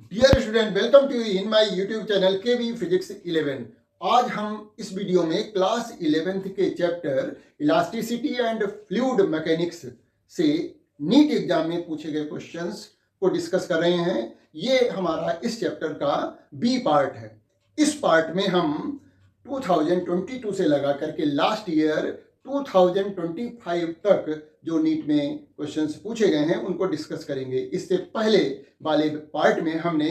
Dear student, welcome to in my YouTube channel KV physics 11। आज हम इस वीडियो में क्लास 11th के चैप्टर इलास्टिसिटी एंड फ्लूइड मैकेनिक्स से नीट एग्जाम में पूछे गए क्वेश्चंस को डिस्कस कर रहे हैं। ये हमारा इस चैप्टर का बी पार्ट है। इस पार्ट में हम 2022 से लगा करके लास्ट ईयर 2025 तक जो नीट में क्वेश्चंस पूछे गए हैं उनको डिस्कस करेंगे। इससे पहले वाले पार्ट में हमने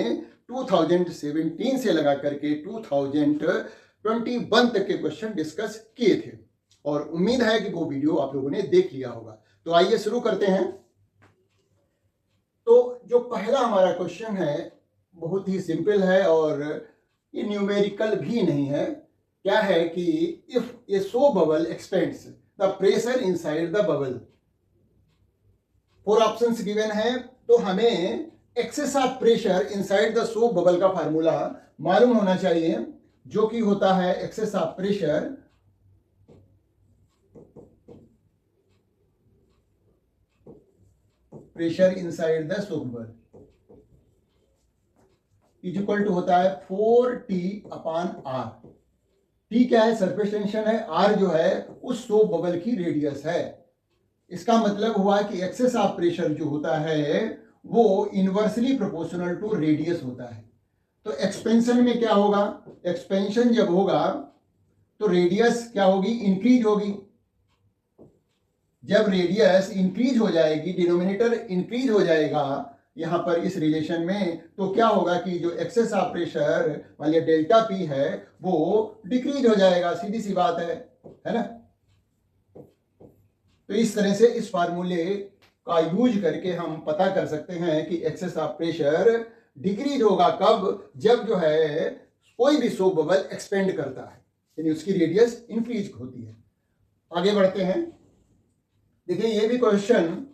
2017 से लगा करके 2021 तक के क्वेश्चन डिस्कस किए थे और उम्मीद है कि वो वीडियो आप लोगों ने देख लिया होगा। तो आइए शुरू करते हैं। तो जो पहला हमारा क्वेश्चन है बहुत ही सिंपल है और ये न्यूमेरिकल भी नहीं है। क्या है कि if a soap bubble expands the pressure inside the bubble, 4 options given है। तो हमें excess of pressure inside the soap bubble का फार्मूला मालूम होना चाहिए, जो कि होता है excess of pressure inside the soap bubble is equal to होता है 4T/R। T क्या है? सरफेस टेंशन है। R जो है उस सोप बबल की रेडियस है। इसका मतलब हुआ कि एक्सेस ऑफ प्रेशर जो होता है वो इनवर्सली प्रोपोर्शनल टू रेडियस होता है। तो एक्सपेंशन में क्या होगा? एक्सपेंशन जब होगा तो रेडियस क्या होगी? इंक्रीज होगी। जब रेडियस इंक्रीज हो जाएगी, डिनोमिनेटर इंक्रीज हो जाएगा यहां पर इस रिलेशन में, तो क्या होगा कि जो एक्सेस ऑफ प्रेशर मान लिया डेल्टा पी है वो डिक्रीज हो जाएगा। सीधी सी बात है ना। तो इस तरह से इस फार्मूले का यूज करके हम पता कर सकते हैं कि एक्सेस ऑफ प्रेशर डिक्रीज होगा कब? जब जो है कोई भी सोप बबल एक्सपेंड करता है, यानी उसकी रेडियस इंक्रीज होती है। आगे बढ़ते हैं। देखिए ये भी क्वेश्चन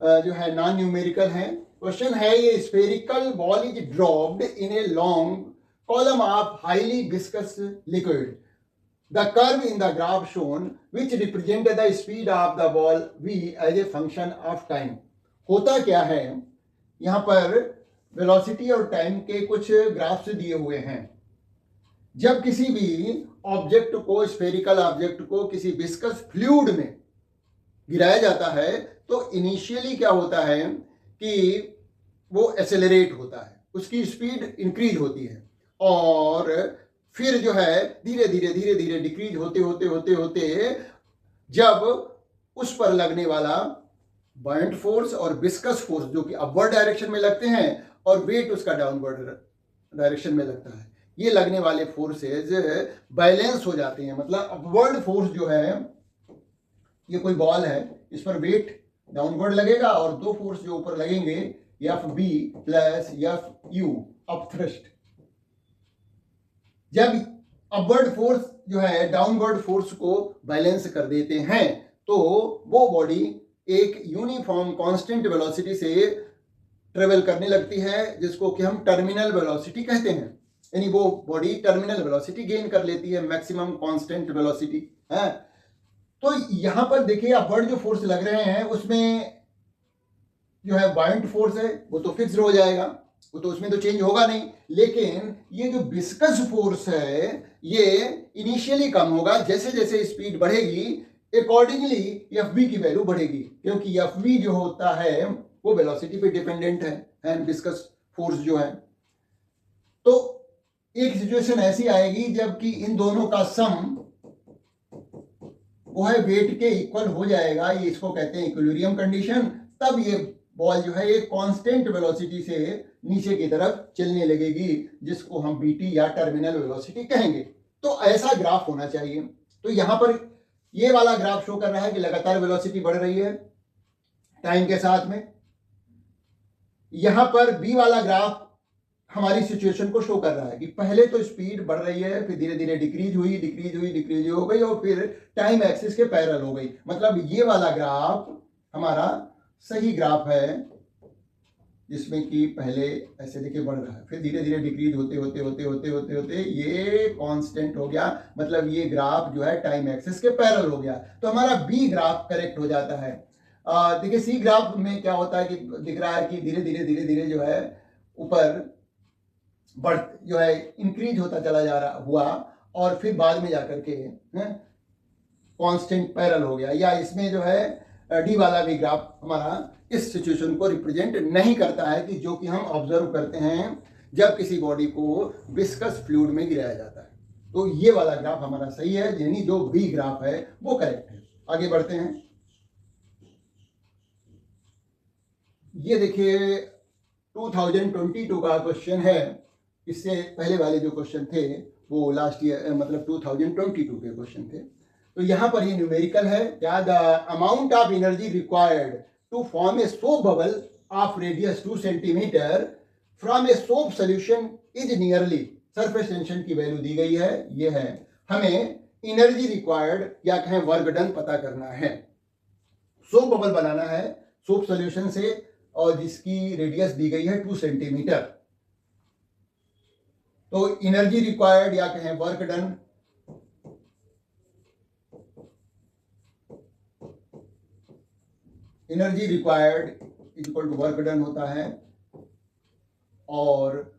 जो है नॉन न्यूमेरिकल है। क्वेश्चन है ये spherical ball is dropped in a long column of highly viscous liquid, the curve in the graph shown which represent the speed of the ball v as a function of time। होता क्या है? यहां पर velocity और time के कुछ graphs दिए हुए हैं। जब किसी भी ऑब्जेक्ट को, स्फेरिकल ऑब्जेक्ट को किसी विस्कस फ्लूइड में गिराया जाता है तो इनिशियली क्या होता है कि वो एक्सेलरेट होता है, उसकी स्पीड इंक्रीज होती है और फिर जो है धीरे धीरे डिक्रीज होते होते जब उस पर लगने वाला बाउंड फोर्स और विस्कस फोर्स जो कि अपवर्ड डायरेक्शन में लगते हैं और वेट उसका डाउनवर्ड डायरेक्शन में लगता है, ये लगने वाले फोर्सेज बैलेंस हो जाते हैं। मतलब अपवर्ड फोर्स जो है, ये कोई बॉल है, इस पर वेट डाउनवर्ड लगेगा और दो फोर्स जो ऊपर लगेंगे Fb प्लस Fu अपथ्रस्ट। जब अपवर्ड फोर्स जो है डाउनवर्ड फोर्स को बैलेंस कर देते हैं तो वो बॉडी एक यूनिफॉर्म कांस्टेंट वेलोसिटी से ट्रेवल करने लगती है, जिसको कि हम टर्मिनल वेलोसिटी कहते हैं। यानी वो बॉडी टर्मिनल वेलोसिटी गेन कर लेती है, मैक्सिमम कांस्टेंट वेलोसिटी है। तो यहां पर देखिए अपवर्ड जो फोर्स लग रहे हैं उसमें जो है बाउंड फोर्स है वो तो फिक्स्ड हो जाएगा, वो तो उसमें तो चेंज होगा नहीं। लेकिन ये जो विस्कस फोर्स है ये इनिशियली कम होगा, जैसे जैसे स्पीड बढ़ेगी अकॉर्डिंगली Fb की वैल्यू बढ़ेगी, क्योंकि Fb जो होता है वो वेलोसिटी पे डिपेंडेंट है विस्कस फोर्स जो है। तो एक सिचुएशन ऐसी आएगी जबकि इन दोनों का सम वो है वेट के इक्वल हो जाएगा, ये इसको कहते हैं इक्विलिब्रियम कंडीशन। तब ये बॉल जो है एक कांस्टेंट वेलोसिटी से नीचे की तरफ चलने लगेगी, जिसको हम Vt या टर्मिनल वेलोसिटी कहेंगे। तो ऐसा ग्राफ होना चाहिए। तो यहां पर ये वाला ग्राफ शो कर रहा है कि लगातार वेलोसिटी बढ़ रही है टाइम के साथ में। यहां पर बी वाला ग्राफ हमारी सिचुएशन को शो कर रहा है कि पहले तो स्पीड बढ़ रही है, फिर धीरे धीरे डिक्रीज हुई हो गई और फिर टाइम एक्सिस के पैरेलल हो गई। मतलब ये वाला ग्राफ हमारा सही ग्राफ है, जिसमें कि पहले ऐसे देखिए बढ़ रहा है, फिर धीरे धीरे डिक्रीज होते ये कांस्टेंट हो गया। मतलब ये ग्राफ जो है टाइम एक्सिस के पैरेलल हो गया। तो हमारा बी ग्राफ करेक्ट हो जाता है। देखिए सी ग्राफ में क्या होता है कि दिख रहा है कि धीरे धीरे जो है ऊपर बढ़ जो है इंक्रीज होता चला जा रहा हुआ और फिर बाद में जाकर के कांस्टेंट पैरेलल हो गया, या इसमें जो है डी वाला भी ग्राफ हमारा इस सिचुएशन को रिप्रेजेंट नहीं करता है कि जो कि हम ऑब्जर्व करते हैं जब किसी बॉडी को विस्कस फ्लूइड में गिराया जाता है। तो ये वाला ग्राफ हमारा सही है, यानी जो बी ग्राफ है वो करेक्ट है। आगे बढ़ते हैं। ये देखिए 2022 का क्वेश्चन है। इससे पहले वाले जो क्वेश्चन थे वो लास्ट ईयर मतलब 2022 के क्वेश्चन थे। तो यहां पर ये न्यूमेरिकल है, क्या the amount of energy required to form a soap bubble of radius 2 centimetre from a soap solution is nearly, surface tension की वैल्यू दी गई है, ये है। हमें एनर्जी रिक्वायर्ड या कहें वर्क डन पता करना है। सोप बबल बनाना है सोप सोल्यूशन से और जिसकी रेडियस दी गई है 2 सेंटीमीटर। तो एनर्जी रिक्वायर्ड या कहें work done, energy required equal to work done होता है और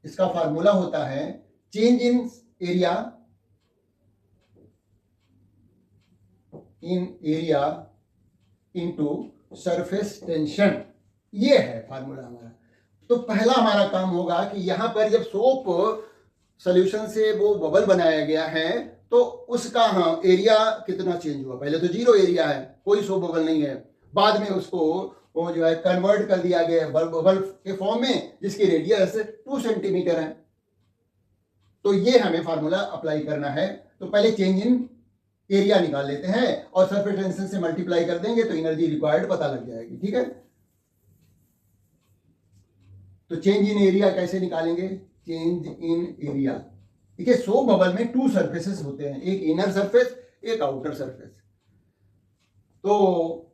इसका फार्मूला होता है change in area into surface tension, ये है फार्मूला हमारा। तो पहला हमारा काम होगा कि यहां पर जब सोप सॉल्यूशन से वो बबल बनाया गया है तो उसका एरिया कितना चेंज हुआ। पहले तो 0 एरिया है, कोई सोप बबल नहीं है, बाद में उसको वो जो है कन्वर्ट कर दिया गया बबल के फॉर्म में जिसकी रेडियस 2 सेंटीमीटर है। तो ये हमें फार्मूला अप्लाई करना है। तो पहले चेंज इन एरिया निकाल लेते हैं और सरफेस टेंशन से मल्टीप्लाई कर देंगे तो एनर्जी रिक्वायर्ड पता लग जाएगी। ठीक है, तो चेंज इन एरिया कैसे निकालेंगे। चेंज इन एरिया, देखिए सोप बबल में 2 सरफेसेस होते हैं, एक इनर सरफेस एक आउटर सरफेस। तो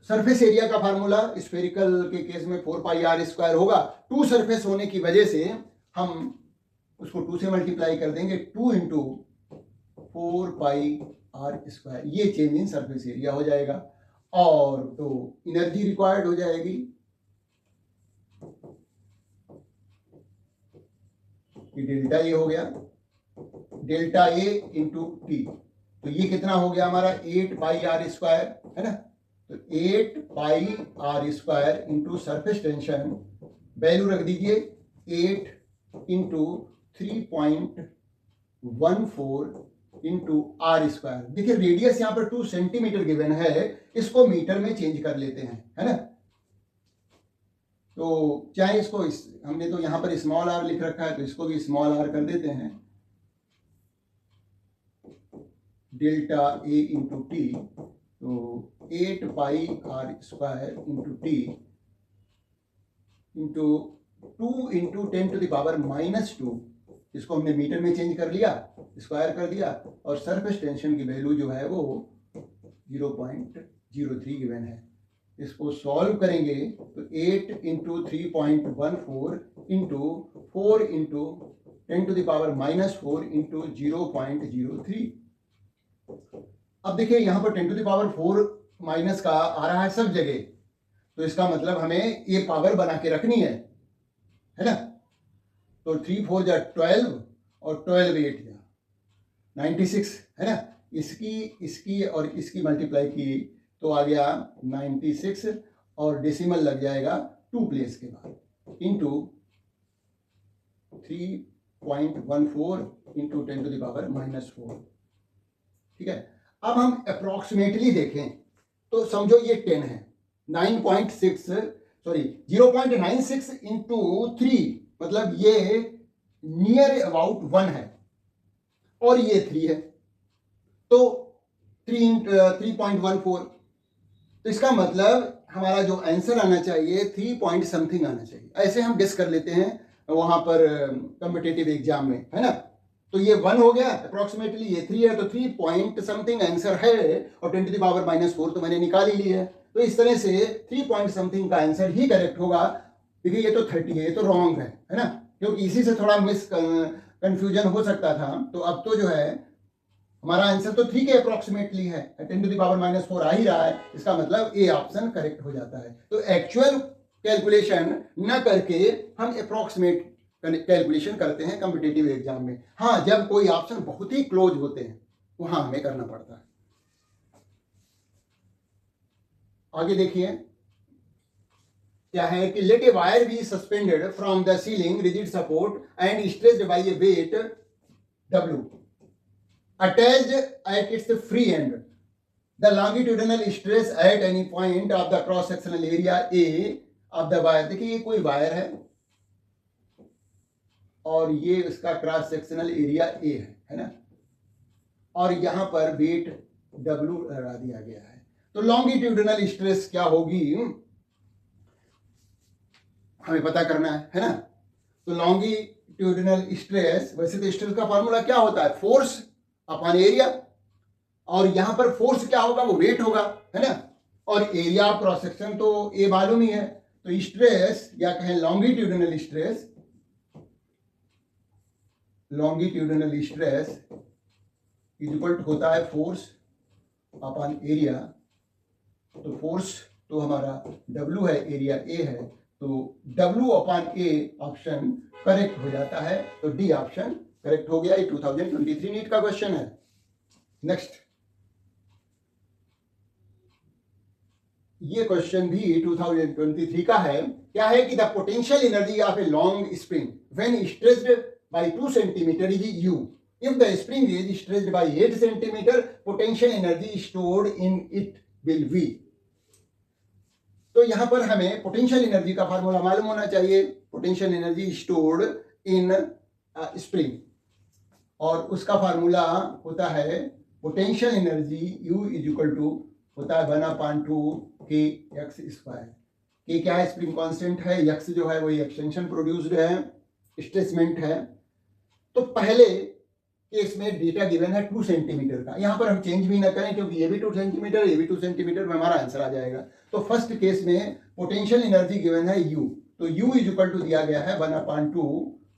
सरफेस एरिया का फार्मूला स्फेरिकल के केस में 4 पाई आर स्क्वायर होगा। 2 सरफेस होने की वजह से हम उसको 2 से मल्टीप्लाई कर देंगे, 2 इंटू 4 पाई आर स्क्वायर, ये चेंज इन सरफेस एरिया हो जाएगा। और तो एनर्जी रिक्वायर्ड हो जाएगी, डेल्टा ए हो गया, डेल्टा ए इंटू टी। तो ये कितना हो गया हमारा 8 पाई आर स्क्वायर, है ना। तो 8 pi R square into surface tension, value रख दीजिए 8 इंटू 3.14 इंटू आर स्क्वायर। देखिए रेडियस यहाँ पर 2 सेंटीमीटर गिवन है, इसको मीटर में चेंज कर लेते हैं, है ना। तो चाहे इसको हमने तो यहाँ पर स्मॉल आर लिख रखा है तो इसको भी स्मॉल आर कर देते हैं। डेल्टा ए इंटू टी, तो 8 pi R square into T into 2 into 10 to the power -2, इसको हमने मीटर में चेंज कर लिया, स्क्वायर कर दिया। और सरफेस टेंशन की वैल्यू जो है वो 0.03 गिवन है। इसको सॉल्व करेंगे तो 8 into 3.14 into 4 into 10 to the power -4 into 0.03। अब देखिए यहाँ पर 10 टू द पावर 4 माइनस का आ रहा है सब जगह, तो इसका मतलब हमें ये पावर बना के रखनी है ना। तो 3 4 जा 12 और 12 8 जा 96, है ना। इसकी और इसकी मल्टीप्लाई की तो आ गया 96 और डेसिमल लग जाएगा 2 प्लेस के बाद into 3.14 into 10 to the power -4। ठीक है, अब हम अप्रोक्सीमेटली देखें तो समझो ये 10 है, 0.96 इंटू 3 मतलब ये नियर अबाउट 1 है और ये 3 है, तो 3.14। तो इसका मतलब हमारा जो आंसर आना चाहिए 3 पॉइंट समथिंग आना चाहिए। ऐसे हम गेस कर लेते हैं वहां पर कॉम्पिटिटिव एग्जाम में, है ना। तो ये 1 हो गया अप्रोक्सीमेटली, ये 3 है तो 3 पॉइंट समथिंग आंसर है और 10 टू द पावर -4 तो मैंने निकाल ही ली है। तो इस तरह से 3 पॉइंट समथिंग का आंसर ही करेक्ट होगा। देखिए ये तो 30 है, ये तो रॉन्ग है ना, क्योंकि इसी से थोड़ा कंफ्यूजन हो सकता था। तो अब तो जो है हमारा आंसर तो 3 के अप्रोक्सीमेटली है, 10 टू द पावर -4 आ ही रहा है, इसका मतलब ए ऑप्शन करेक्ट हो जाता है। तो एक्चुअल कैलकुलेशन न करके हम अप्रोक्सीमेट कैलकुलेशन करते हैं कॉम्पिटिटिव एग्जाम में। हाँ, जब कोई ऑप्शन बहुत ही क्लोज होते हैं वहां हमें करना पड़ता है। आगे देखिए क्या है कि let a wire be suspended from the ceiling rigid support and stretched by a weight W attached at its free end. The longitudinal stress at any point of the cross sectional area A of the wire, देखिए ये कोई wire है और ये उसका cross sectional area A है ना, और यहां पर वेट W लगा दिया गया है। तो लॉन्गिट्यूडिनल स्ट्रेस क्या होगी हमें पता करना है ना। तो लॉन्गिट्यूडिनल स्ट्रेस, वैसे तो स्ट्रेस का फॉर्मूला क्या होता है, फोर्स अपॉन एरिया, और यहां पर फोर्स क्या होगा, वो वेट होगा, है ना, और एरिया ऑफ क्रॉस सेक्शन तो ए मालूम ही है। तो स्ट्रेस या कहें longitudinal stress, longitudinal stress is equal to होता है फोर्स अपॉन एरिया। तो फोर्स तो हमारा W है, एरिया A है, तो W upon A option correct हो जाता है। तो डी ऑप्शन करेक्ट हो गया। ये 2023 नीट का क्वेश्चन है। नेक्स्ट, ये क्वेश्चन भी 2023 का है। क्या है कि the potential energy of a long spring when stretched by 2 centimetre is U. If the spring is stretched by 8 centimeter, potential energy stored in it will be. तो यहां पर हमें पोटेंशियल एनर्जी का फार्मूला मालूम होना चाहिए। Potential energy stored in spring, और उसका फार्मूला होता है potential energy U is equal to होता है 1/2 kx²। के क्या है, स्प्रिंग कांस्टेंट है, x जो है वो एक्सटेंशन प्रोड्यूस्ड है, स्ट्रेसमेंट है। तो पहले केस में डेटा गिवन है 2 सेंटीमीटर का, यहां पर हम चेंज भी ना करें क्योंकि ये भी 2 सेंटीमीटर, ये भी 2 सेंटीमीटर में हमारा आंसर आ जाएगा। तो फर्स्ट केस में पोटेंशियल एनर्जी गिवन है U, तो U इज इक्वल टू दिया गया है 1/2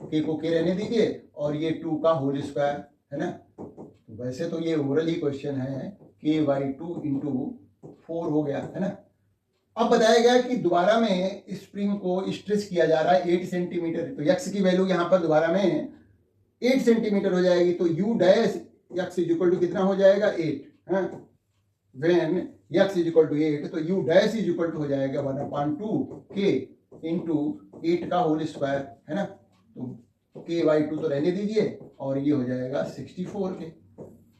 के को के रहने दीजिए, और ये 2 का होल स्क्वायर है ना। तो वैसे तो ये ओरल ही क्वेश्चन है, k/2 इंटू 4 हो गया है ना। अब बताया गया कि दोबारा में स्प्रिंग को स्ट्रेच किया जा रहा है 8 सेंटीमीटर, तो x की वैल्यू यहां पर दोबारा में 8 सेंटीमीटर हो जाएगी। तो U dash x is equal to कितना हो जाएगा, 8। When x is equal to 8, तो U dash is equal to हो जाएगा 1/2 k इंटू 8 का होल स्क्वायर है ना। तो k/2 तो रहने दीजिए, और ये हो जाएगा 64 के।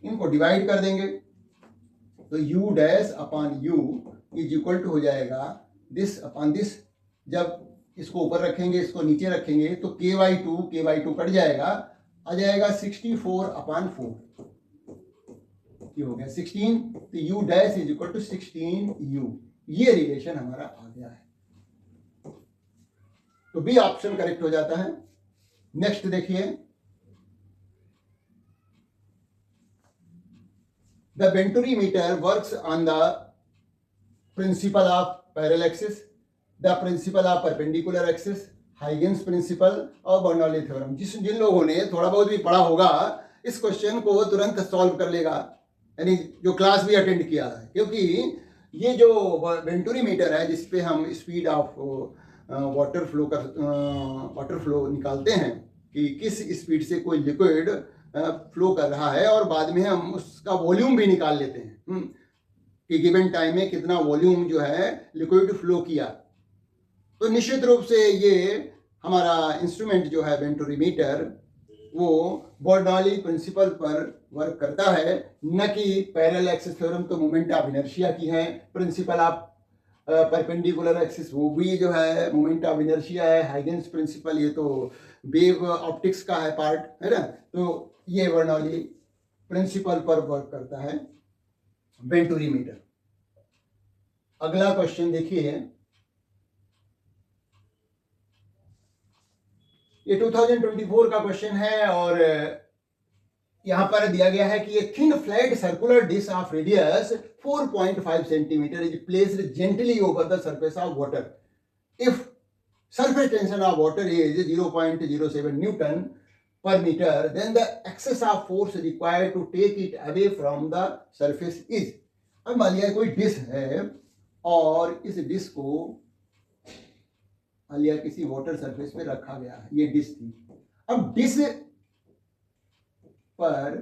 इनको डिवाइड कर देंगे तो U dash upon U is equal to हो जाएगा दिस अपॉन दिस। जब इसको ऊपर रखेंगे, इसको नीचे रखेंगे, तो k/2 कट जाएगा, आ जाएगा 64/4। ये हो गया 16। तो U dash is equal to 16U। ये रिलेशन हमारा आ गया है, तो बी ऑप्शन करेक्ट हो जाता है। नेक्स्ट देखिए, the venturimeter works on the principle of parallel axis, the principle of perpendicular axis, Huygens principle और बर्नौली थ्योरम। जिन लोगों ने थोड़ा बहुत भी पढ़ा होगा इस क्वेश्चन को तुरंत सॉल्व कर लेगा, यानी जो क्लास भी अटेंड किया है, क्योंकि ये जो वेंटुरीमीटर है जिसपे हम स्पीड ऑफ वाटर फ्लो निकालते हैं कि किस स्पीड से कोई लिक्विड फ्लो कर रहा है, और बाद में हम उसका वॉल्यूम भी निकाल लेते हैं कि गिवन टाइम में कितना वॉल्यूम जो है लिक्विड फ्लो किया। तो निश्चित रूप से ये हमारा इंस्ट्रूमेंट जो है वेंटुरीमीटर, वो बर्नौली प्रिंसिपल पर वर्क करता है, न कि पैरेलल एक्सिस थ्योरम तो मोमेंट ऑफ इनर्शिया की है, प्रिंसिपल ऑफ परपेंडिकुलर एक्सिस वो भी जो है मोमेंट ऑफ इनर्शिया है, हाइगेंस प्रिंसिपल ये तो वेव ऑप्टिक्स का है पार्ट है ना। तो ये बर्नौली प्रिंसिपल पर वर्क करता है वेंटुरीमीटर। अगला क्वेश्चन देखिए, ये 2024 का क्वेश्चन है, और यहां पर दिया गया है कि a thin flat circular dish of radius 4.5 centimetre is placed gently over the surface of water. If surface tension of water is 0.07 Newton per meter, then the excess of force required to take it away from the surface is। अब मान लिया कोई dish है और इस dish को या किसी वाटर सरफेस पे रखा गया है, ये डिश थी। अब डिश पर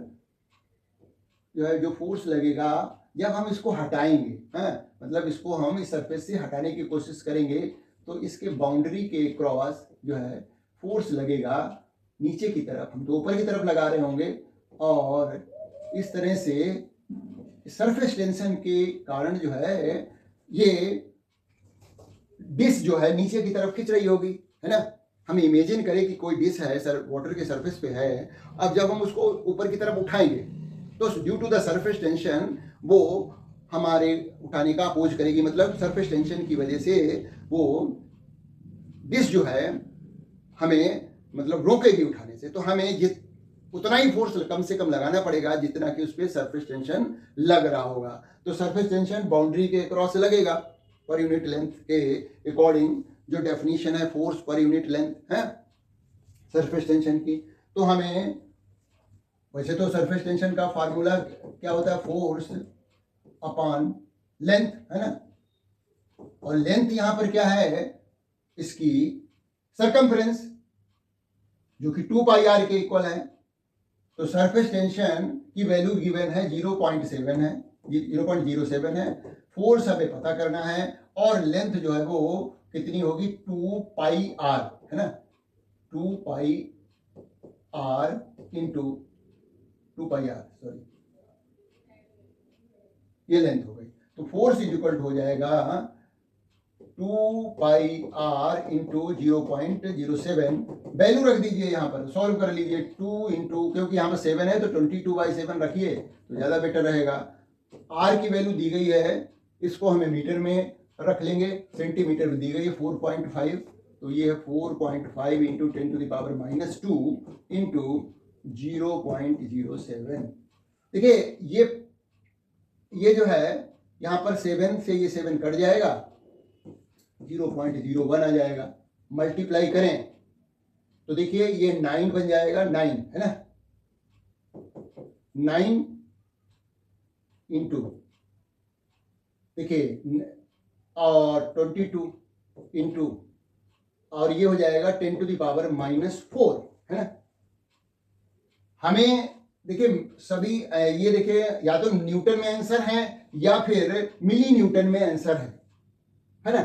जो है जो फोर्स लगेगा जब हम इसको हटाएंगे, मतलब इसको हम इस सरफेस से हटाने की कोशिश करेंगे, तो इसके बाउंड्री के क्रॉस जो है फोर्स लगेगा नीचे की तरफ, हम तो ऊपर की तरफ लगा रहे होंगे, और इस तरह से सरफेस टेंशन के कारण जो है ये डिश जो है नीचे की तरफ खिंच रही होगी, है ना। हम इमेजिन करें कि कोई डिश है वाटर के सरफेस पे है, अब जब हम उसको ऊपर की तरफ उठाएंगे तो due to the surface tension वो हमारे उठाने का अपोज करेगी, मतलब सरफेस टेंशन की वजह से वो डिश जो है हमें मतलब रोकेगी उठाने से। तो हमें उतना ही फोर्स कम से कम लगाना पड़ेगा जितना कि उस पर सरफेस टेंशन लग रहा होगा। तो सरफेस टेंशन बाउंड्री के क्रॉस लगेगा पर यूनिट लेंथ के अकॉर्डिंग, जो डेफिनेशन है फोर्स पर यूनिट लेंथ है सरफेस टेंशन की। तो हमें वैसे तो सरफेस टेंशन का फार्मूला क्या होता है, फोर्स अपॉन लेंथ, है ना। और लेंथ यहां पर क्या है, इसकी सरकमफ्रेंस जो कि 2πr के इक्वल है। तो सरफेस टेंशन की वैल्यू गिवन है 0.7 है, 0.07 है। फोर्स हमें पता करना है और लेंथ जो है वो कितनी होगी 2πr, है ना, 2πr इंटू 2πr, सॉरी ये लेंथ हो गई। तो फोर्स इक्वल हो जाएगा 2πr इंटू 0.07, वैल्यू रख दीजिए यहाँ पर, सॉल्व कर लीजिए 2 इंटू, क्योंकि यहाँ पर 7 है तो 22/7 रखिए तो ज़्यादा बेटर रहेगा। r की वैल्यू दी गई है, इसको हमें मीटर में रख लेंगे, सेंटीमीटर में दी गई है 4.5, तो ये है 4.5 इंटू 10⁻⁻2 इंटू 0.07। देखिए ये जो है यहाँ पर 7 से ये 7 कट जाएगा, 0.01 आ जाएगा, मल्टीप्लाई करें तो देखिए ये 9 बन जाएगा, 9 है ना, 9 इंटू देखिए और 22 इंटू और ये हो जाएगा 10⁻⁻4, है ना। हमें देखिए सभी ये देखिए या तो न्यूटन में आंसर है या फिर मिली न्यूटन में आंसर है ना।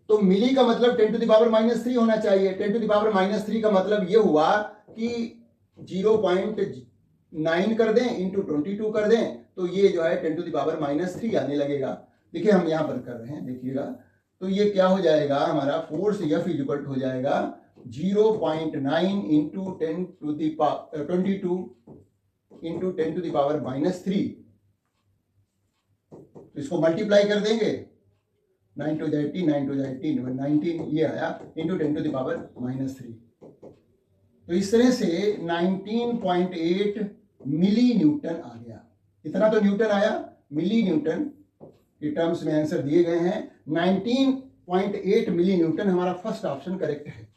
तो मिली का मतलब 10⁻³ होना चाहिए, 10⁻³ का मतलब ये हुआ कि 0.9 कर दें इंटू 22 कर दें तो ये जो है 10⁻³ आने लगेगा। देखिए हम यहाँ पर कर रहे हैं, देखिएगा, तो ये क्या हो जाएगा, हमारा फोर्स F इक्वल हो जाएगा 0.9 इंटू 10⁻22 इंटू 10⁻³ तो इसको मल्टीप्लाई कर देंगे, 9 टू 18, 9 टू 18, 19 ये आया इंटू 10⁻³ तो इस तरह से 19.8 मिली न्यूटन आ गया। इतना तो न्यूटन आया, मिली न्यूटन के टर्म्स में आंसर दिए गए हैं, 19.8 मिली न्यूटन हमारा फर्स्ट ऑप्शन करेक्ट है।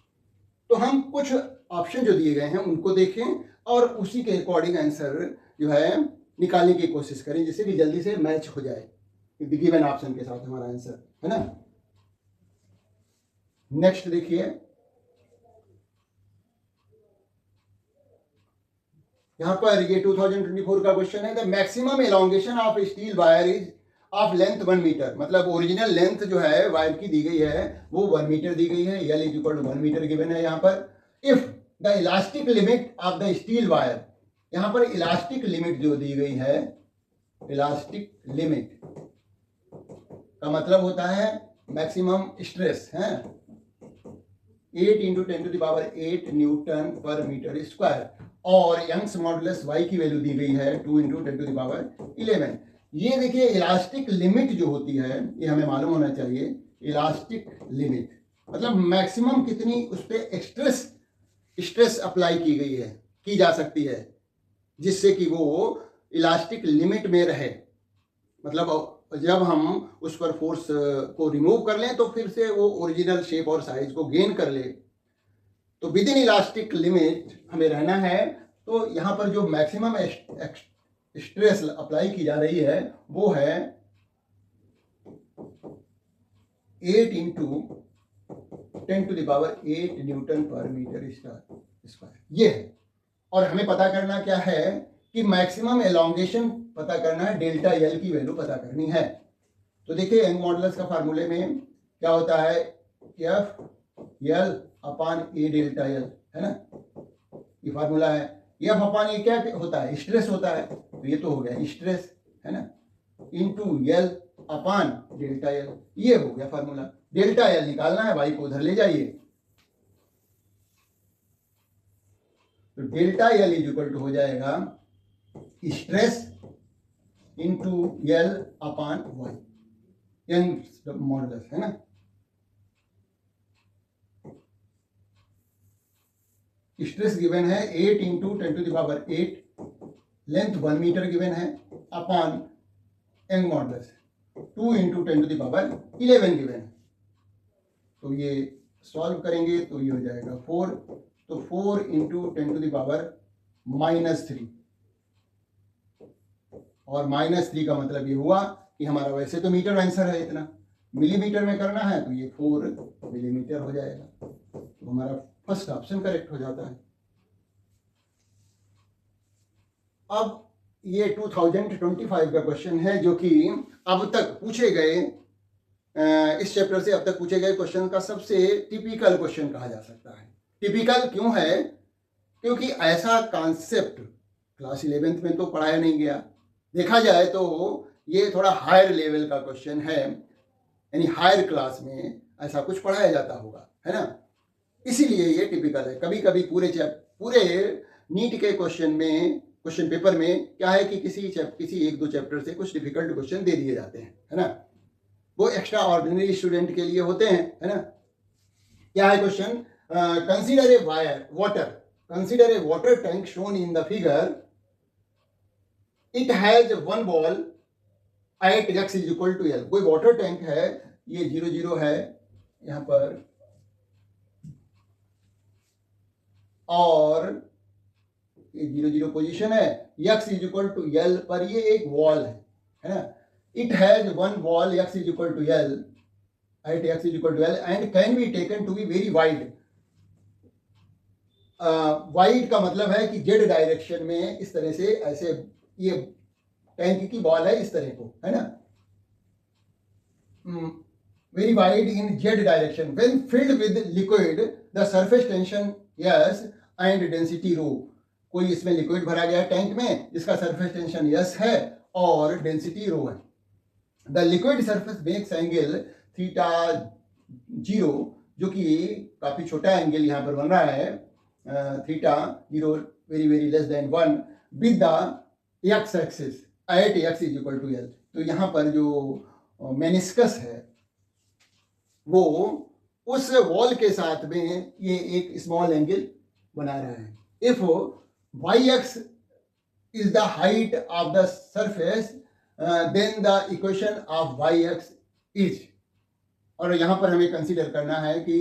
तो हम कुछ ऑप्शन जो दिए गए हैं उनको देखें और उसी के अकॉर्डिंग आंसर जो है निकालने की कोशिश करें जिससे कि जल्दी से मैच हो जाए गिवन ऑप्शन के साथ हमारा आंसर, है ना। नेक्स्ट देखिए, यहां पर ये 2024 का क्वेश्चन है, the maximum elongation of steel wire is of length 1 metre, मतलब ओरिजिनल लेंथ जो है वायर की दी गई है वो 1 मीटर दी गई है, L is equal to 1 metre given है यहाँ पर। If the elastic limit of the steel wire, यहाँ पर इलास्टिक लिमिट जो दी गई है, इलास्टिक लिमिट का मतलब होता है मैक्सिमम स्ट्रेस है 8 इंटू 10⁸ न्यूटन पर मीटर स्क्वायर, और यंग्स मॉडुलस y की वैल्यू दी गई है 2 इंटू 10⁻11। ये देखिए इलास्टिक लिमिट जो होती है ये हमें मालूम होना चाहिए, इलास्टिक लिमिट मतलब मैक्सिमम कितनी उस पर स्ट्रेस अप्लाई की गई है, की जा सकती है जिससे कि वो इलास्टिक लिमिट में रहे, मतलब जब हम उस पर फोर्स को रिमूव कर लें तो फिर से वो ओरिजिनल शेप और साइज को गेन कर ले। तो विद इन इलास्टिक लिमिट हमें रहना है। तो यहाँ पर जो मैक्सिमम स्ट्रेस अप्लाई की जा रही है वो है 8 इंटू 10⁸ न्यूटन पर मीटर स्क्वायर ये है। और हमें पता करना क्या है कि मैक्सिमम एलोंगेशन पता करना है, डेल्टा एल की वैल्यू पता करनी है। तो देखिए यंग मॉडुलस का फार्मूले में क्या होता है, एफ एल अपान ए डेल्टा एल, है ना, ये फार्मूला है। एफ अपान ए क्या होता है, स्ट्रेस होता है, तो ये तो हो गया स्ट्रेस, है ना, इनटू एल अपान डेल्टा एल, ये हो गया फार्मूला। डेल्टा एल निकालना है, वाई को उधर ले जाइए, तो delta L is equal to हो जाएगा stress into L upon Y, Young modulus, है ना। स्ट्रेस गिवन है 8 इंटू 10⁸, लेंथ 1 मीटर गिवन है, अपान यंग मॉडुलस 2 इंटू 10⁻11 गिवन है। तो ये सॉल्व करेंगे तो ये हो जाएगा 4, तो 4 इंटू 10⁻³ और -3 का मतलब ये हुआ कि हमारा वैसे तो मीटर आंसर है इतना, मिलीमीटर में करना है तो ये 4 मिलीमीटर हो जाएगा, तो हमारा फर्स्ट ऑप्शन करेक्ट हो जाता है। अब ये 2025 का क्वेश्चन है जो कि अब तक पूछे गए, इस चैप्टर से अब तक पूछे गए क्वेश्चन का सबसे टिपिकल क्वेश्चन कहा जा सकता है। टिपिकल क्यों है, क्योंकि ऐसा कॉन्सेप्ट क्लास 11th में तो पढ़ाया नहीं गया। देखा जाए तो ये थोड़ा हायर लेवल का क्वेश्चन है, यानी हायर क्लास में ऐसा कुछ पढ़ाया जाता होगा, है ना, इसीलिए ये टिपिकल है। कभी कभी पूरे नीट के क्वेश्चन पेपर में क्या है कि किसी 1-2 चैप्टर से कुछ डिफिकल्ट क्वेश्चन दे दिए जाते हैं, है ना, वो एक्स्ट्रा ऑर्डिनरी स्टूडेंट के लिए होते हैं, है ना। क्या है question, consider a water tank shown in the figure, it has 1 ball at x is equal to L. कोई वाटर टैंक है, ये 0 है यहां पर, और ये 0 पोजीशन है, x is equal to L पर ये एक वॉल है ना। It has 1 ball x is equal to L at x is equal to L and can be taken to be very wide. Wide का मतलब है कि जेड डायरेक्शन में, इस तरह से, ऐसे ये टैंक की बॉल है इस तरह को, है ना, very wide in Z direction when filled with liquid the surface tension S and density rho. कोई इसमें लिक्विड भरा गया टैंक में जिसका सरफेस टेंशन एस है और डेंसिटी रो है। The liquid surface makes angle θ0, जो कि काफी छोटा एंगल यहाँ पर बन रहा है, θ0 very very less than 1 with the x axis at x is equal to L. तो यहाँ पर जो मेनिस्कस है वो उस वॉल के साथ में ये एक स्मॉल एंगल बना रहा है। If yx is the height of the surface, then the equation of yx is, और यहाँ पर हमें कंसीडर करना है कि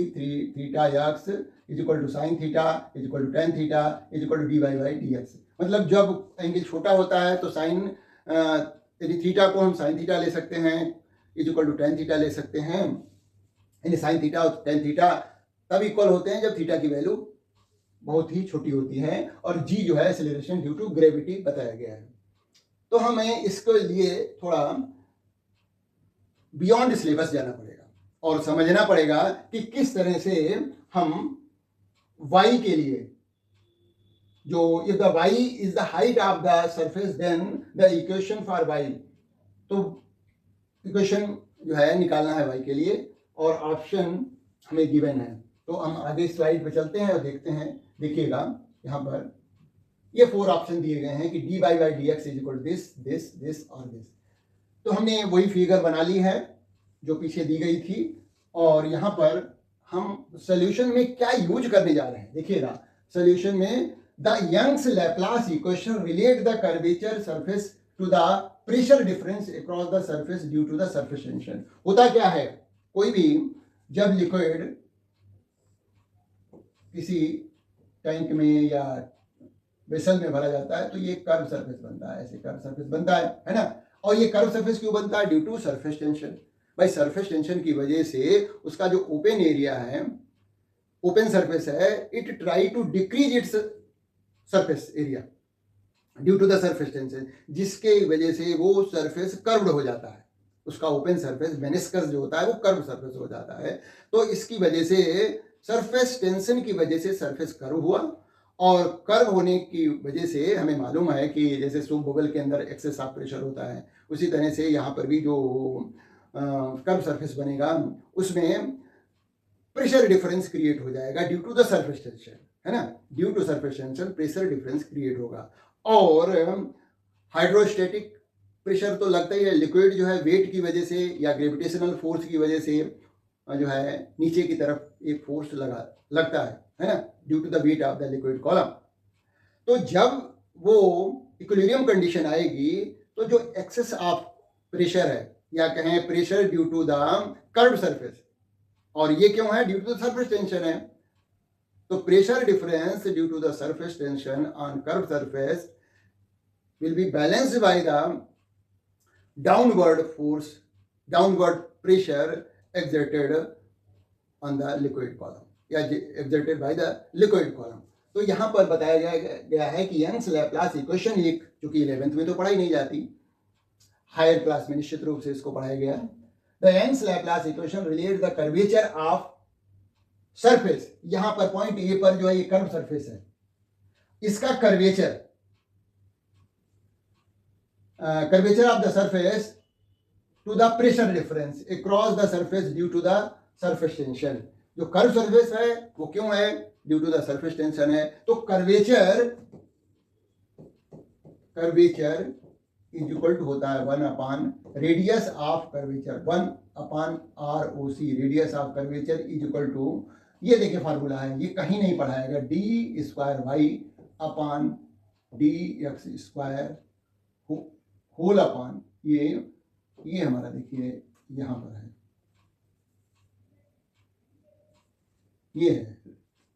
θx is equal to sine theta is equal to tan theta is equal to dy/dx। मतलब जब एंगल छोटा होता है तो साइन, यदि थीटा को हम साइन थीटा ले सकते हैं, is equal to tan theta ले सकते हैं, यानी साइन थीटा और टेन थीटा तब इक्वल होते हैं जब थीटा की वैल्यू बहुत ही छोटी होती है, और जी जो है एक्सेलरेशन ड्यू टू ग्रेविटी बताया गया है। तो हमें इसके लिए थोड़ा बियॉन्ड सिलेबस जाना पड़ेगा और समझना पड़ेगा कि किस तरह से हम y के लिए, जो if the y is the height of the surface then the equation for y, तो इक्वेशन जो है निकालना है y के लिए और ऑप्शन हमें गिवन है। तो हम आगे स्लाइड पे चलते हैं और देखते हैं। देखिएगा यहाँ पर ये 4 ऑप्शन दिए गए हैं कि dy/dx is equal to this और दिस। तो हमने वही फिगर बना ली है जो पीछे दी गई थी, और यहाँ पर हम सॉल्यूशन में क्या यूज करने जा रहे हैं। देखिएगा सॉल्यूशन में the Young's Laplace equation relate the curvature surface to the pressure difference across the surface due to the surface tension. होता क्या है, कोई भी जब लिक्विड किसी टैंक में या वेसल में भरा जाता है तो ये कर्व सरफेस बनता है, ऐसे कर्व सरफेस बनता है ना। और ये कर्व सरफेस क्यों बनता है, ड्यू टू सरफेस टेंशन। भाई सरफेस टेंशन की वजह से उसका जो ओपन एरिया है ओपन सरफेस है, it try to decrease its surface area due to the surface tension, जिसके वजह से वो सरफेस कर्व्ड हो जाता है, उसका ओपन सरफेस मेनिस्कस जो होता है वो कर्व सरफेस हो जाता है। तो इसकी वजह से सरफेस टेंशन की वजह से सरफेस कर्व हुआ, और कर्व होने की वजह से हमें मालूम है कि जैसे सोप बबल के अंदर एक्सेस ऑफ प्रेशर होता है, उसी तरह से यहाँ पर भी जो कर्व सरफेस बनेगा उसमें प्रेशर डिफरेंस क्रिएट हो जाएगा due to the surface tension, है ना। Due to surface tension pressure difference create होगा। और हाइड्रोस्टेटिक प्रेशर तो लगता ही है, लिक्विड जो है वेट की वजह से या ग्रेविटेशनल फोर्स की वजह से जो है नीचे की तरफ एक फोर्स लगता है ना, due to the weight of the liquid column. तो जब वो इक्विलिब्रियम कंडीशन आएगी तो जो एक्सेस ऑफ प्रेशर है, या कहें pressure due to the curve surface, और ये क्यों है, due to the surface tension है, तो pressure difference due to the surface tension on curve surface will be balanced by the downward force, downward pressure exerted on the liquid column या exerted by the liquid column। तो यहाँ पर बताया गया है कि यंग्स लैप्लास इक्वेशन, एक जो कि 11th में तो पढ़ाई नहीं जाती, हायर क्लास में निश्चित रूप से इसको पढ़ाया गया है। The Young's Laplace equation relate the curvature of surface, यहाँ पर पॉइंट ए पर जो है ये कर्व सरफेस है, इसका curvature curvature of the surface to the pressure difference across the surface due to the surface tension। जो कर्व सरफेस है वो क्यों है, due to the surface tension है। तो कर्वेचर इज इक्वल टू होता है 1 upon radius of curvature, 1 upon ROC, radius of curvature is equal to, ये देखिए फार्मूला है, ये कहीं नहीं पढ़ाएगा, D square Y upon D x square whole upon ये हमारा देखिए यहां पर है, ये है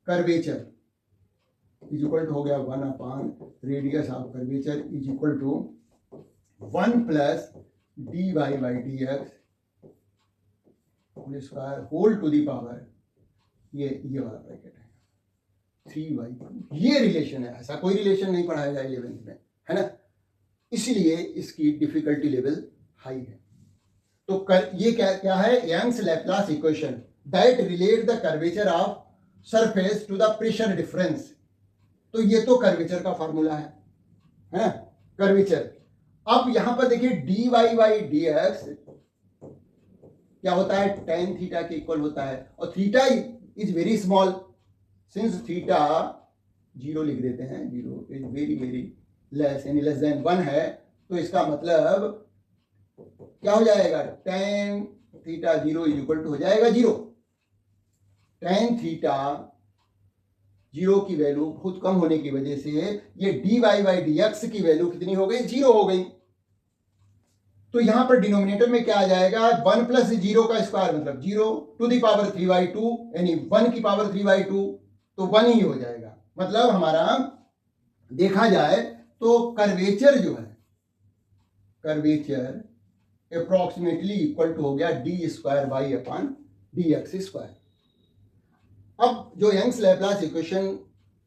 कर्वेचर इज इक्वल टू हो गया 1 upon radius of curvature is equal to 1 plus d y by d x whole square whole to the power, ये वाला ब्रैकेट है 3/2। ये रिलेशन है, ऐसा कोई रिलेशन नहीं पढ़ाया जाए 11th में, है ना, इसलिए इसकी डिफिकल्टी लेवल हाई है। तो ये क्या है, Young's Laplace equation that relate the curvature of surface to the pressure difference. तो ये तो कर्वेचर का फॉर्मूला है ना, कर्वेचर। अब यहां पर देखिए d y by d x क्या होता है, tan थीटा के इक्वल होता है, और theta is very small, since theta 0 लिख देते हैं, 0 इज वेरी वेरी लेस, यानी लेस देन 1 है, तो इसका मतलब क्या हो जाएगा, tan theta 0 is equal to हो जाएगा 0। tan थीटा 0 की वैल्यू बहुत कम होने की वजह से ये d y by d x की वैल्यू कितनी हो गई, 0 हो गई। तो यहां पर डिनोमिनेटर में क्या आ जाएगा, 1 प्लस 0 का स्क्वायर मतलब 0 टू दी पावर 3/2, यानी 1 की पावर 3/2, तो 1 ही हो जाएगा। मतलब हमारा देखा जाए तो कर्वेचर जो है, कर्वेचर अप्रोक्सीमेटली इक्वल टू हो गया D square Y upon D x square. अब जो यंग्स लैप्लास इक्वेशन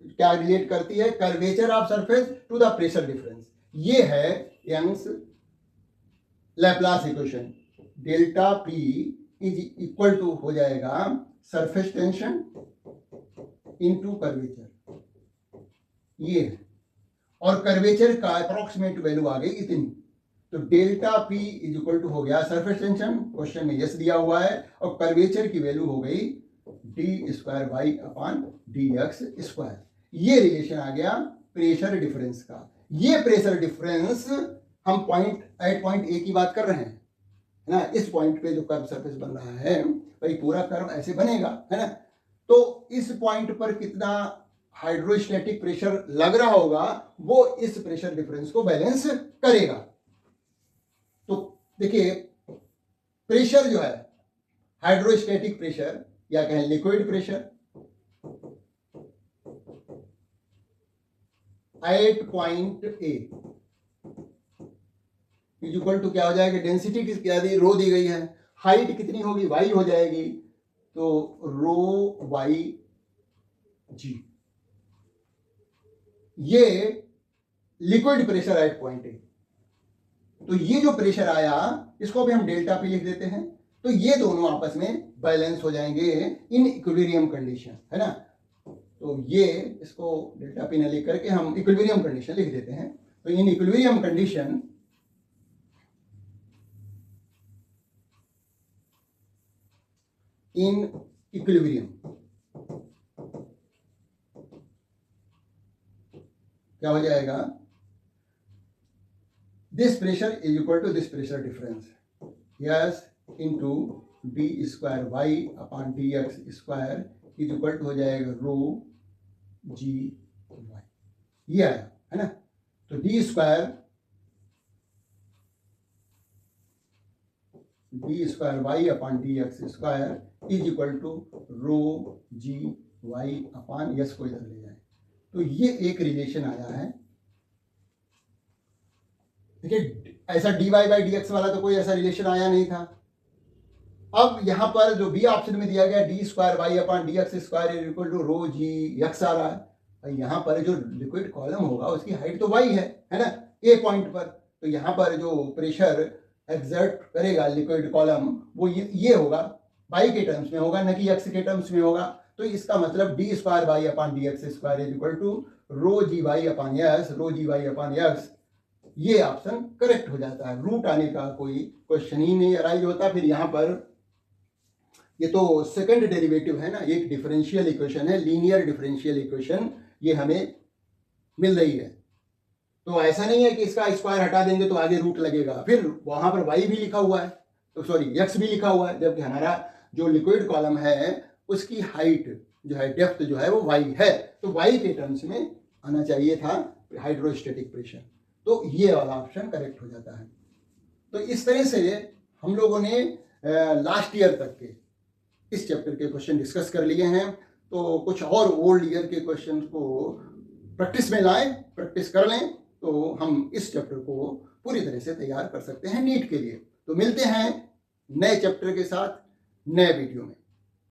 क्या रिलेट करती है, curvature of surface to the pressure difference, ये है Young's Laplace equation. Delta P is equal to हो जाएगा सरफेस टेंशन इनटू कर्वेचर, ये है, और कर्वेचर का अप्रोक्सीमेट वैल्यू आ गई इतनी, तो delta P is equal to हो गया सरफेस टेंशन, क्वेश्चन में यस दिया हुआ है, और कर्वेचर की वैल्यू हो गई d square Y upon D x square. ये रिलेशन आ गया प्रेशर डिफरेंस का। ये प्रेशर डिफरेंस हम पॉइंट ए की बात कर रहे हैं, है ना, इस पॉइंट पे जो कर्व सरफेस बन रहा है भाई पूरा कर्व ऐसे बनेगा, है ना, तो इस पॉइंट पर कितना हाइड्रोस्टैटिक प्रेशर लग रहा होगा वो इस प्रेशर डिफरेंस को बैलेंस करेगा। तो देखिए प्रेशर जो है, हाइड्रोस्टैटिक प्रेशर या कहें liquid pressure at point A is equal to क्या हो जाएगा, डेंसिटी क्या दी, रो दी गई है, हाइट कितनी होगी, वाई हो जाएगी, तो रो वाई जी। ये लिक्विड प्रेशर एट पॉइंट ए। तो ये जो प्रेशर आया इसको भी हम डेल्टा पी लिख देते हैं। तो ये दोनों आपस में बैलेंस हो जाएंगे इन इक्विलिब्रियम कंडीशन, है ना। तो ये इसको डेल्टा पी न लिख करके हम इक्विलिब्रियम कंडीशन लिख देते हैं। तो in equilibrium condition in equilibrium क्या हो जाएगा, this pressure is equal to this pressure difference S into d square Y upon D x square is equal to हो जाएगा रो जी वाई। ये आया, है ना। तो d square Y upon D x square is equal to rho g y upon S को इधर ले जाए। तो ये एक रिलेशन आया है। देखिए ऐसा dy बाई डी एक्स वाला तो कोई ऐसा रिलेशन आया नहीं था। अब यहां पर जो बी ऑप्शन में दिया गया D square Y upon D x square is equal to rho G X आ रहा है। यहां पर जो लिक्विड कॉलम होगा उसकी हाइट तो वाई है ना, ए पॉइंट पर। तो यहां पर जो प्रेशर एक्सर्ट करेगा लिक्विड कॉलम वो ये होगा, वाई के टर्म्स में होगा, न कि एक्स के टर्म्स में होगा। तो इसका मतलब d square Y upon D x square is equal to rho g y upon S, rho g y upon S. ये ऑप्शन करेक्ट हो जाता है। रूट आने का कोई क्वेश्चन ही नहीं अराइज होता। फिर यहाँ पर ये तो सेकंड डेरिवेटिव है ना, एक डिफरेंशियल इक्वेशन है, लीनियर डिफरेंशियल इक्वेशन ये हमें मिल रही है। तो ऐसा नहीं है कि इसका स्क्वायर हटा देंगे तो आगे रूट लगेगा। फिर वहां पर वाई भी लिखा हुआ है, तो सॉरी एक्स भी लिखा हुआ है, जबकि हमारा जो लिक्विड कॉलम है उसकी हाइट जो है, डेप्थ जो है वो वाई है। तो वाई के टर्म्स में आना चाहिए था हाइड्रोस्टेटिक प्रेशर। तो ये वाला ऑप्शन करेक्ट हो जाता है। तो इस तरह से हम लोगों ने लास्ट ईयर तक के इस चैप्टर के क्वेश्चन डिस्कस कर लिए हैं। तो कुछ और ओल्ड ईयर के क्वेश्चन को प्रैक्टिस में लाएं, प्रैक्टिस कर लें, तो हम इस चैप्टर को पूरी तरह से तैयार कर सकते हैं नीट के लिए। तो मिलते हैं नए चैप्टर के साथ नए वीडियो में।